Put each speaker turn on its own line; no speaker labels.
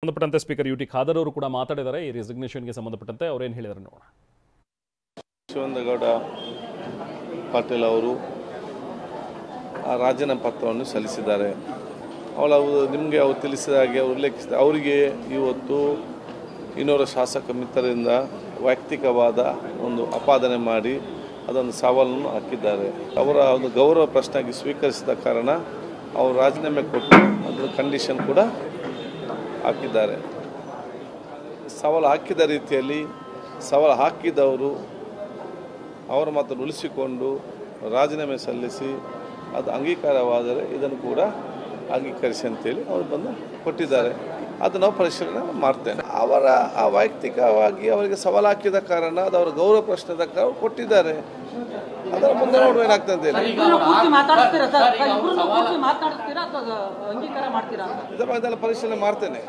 ಸಂಬಂಧಪಟ್ಟಂತೆ speaker UT Khader ಅವರು ಕೂಡ ಮಾತಾಡಿದ್ದಾರೆ ಈ ರೆಸಿಗ್ನೇಷನ್ಗೆ ಸಂಬಂಧಪಟ್ಟಂತೆ ಅವರೇನು ಹೇಳಿದ್ದಾರೆ ನೋಡೋಣ.
ಶಿವಾನಂದಗೌಡ ಪಾಟೀಲ್ ಅವರು ಆ ರಾಜೀನಾಮೆ ಪತ್ರವನ್ನು ಸಲ್ಲಿಸಿದ್ದಾರೆ. ನಿಮಗೆ ಅವರು ತಿಳಿಸಿದ ಹಾಗೆ ಉಲ್ಲೇಖಿಸಿದ ಅವರಿಗೆ ಇವತ್ತು ಇನ್ನೋರ ಶಾಸಕ ಮಿತ್ರರಿಂದ ವೈಯಕ್ತಿಕವಾದ ಒಂದು ಆಪಾದನೆ ಮಾಡಿ ಅದನ್ನು ಸವಾಲನ್ನು ಹಾಕಿದ್ದಾರೆ. ಅವರ ಒಂದು ಗೌರವ ಪ್ರಶ್ನೆಯಾಗಿ ಸ್ವೀಕರಿಸಿದ ಕಾರಣ ಅವರು ರಾಜೀನಾಮೆ ಕೊಟ್ಟು ಅದರ ಕಂಡೀಷನ್ ಕೂಡ ಹಾಕಿದ್ದಾರೆ. ಸವಾಲು ಹಾಕಿದ ರೀತಿಯಲ್ಲಿ ಸವಾಲು ಹಾಕಿದವರು ಅವರ ಮಾತನ್ನು ಉಳಿಸಿಕೊಂಡು ರಾಜೀನಾಮೆ ಸಲ್ಲಿಸಿ ಅದು ಅಂಗೀಕಾರವಾದರೆ ಇದನ್ನು ಕೂಡ ಅಂಗೀಕರಿಸಿ ಅಂತೇಳಿ ಅವರು ಬಂದು ಕೊಟ್ಟಿದ್ದಾರೆ. ಅದು ನಾವು ಪರಿಶೀಲನೆ ಮಾಡ್ತೇನೆ. ಅವರ ಆ ವೈಯಕ್ತಿಕವಾಗಿ ಅವರಿಗೆ ಸವಾಲು ಹಾಕಿದ ಕಾರಣ ಅದು ಅವರ ಗೌರವ ಪ್ರಶ್ನೆದ ಕಾರಣ ಕೊಟ್ಟಿದ್ದಾರೆ. ಅದರ ಮುಂದೆ ನೋಡುವ ಏನಾಗ್ತದೆ ಅಂತ ಹೇಳಿ ಇದೆಲ್ಲ ಪರಿಶೀಲನೆ ಮಾಡ್ತೇನೆ.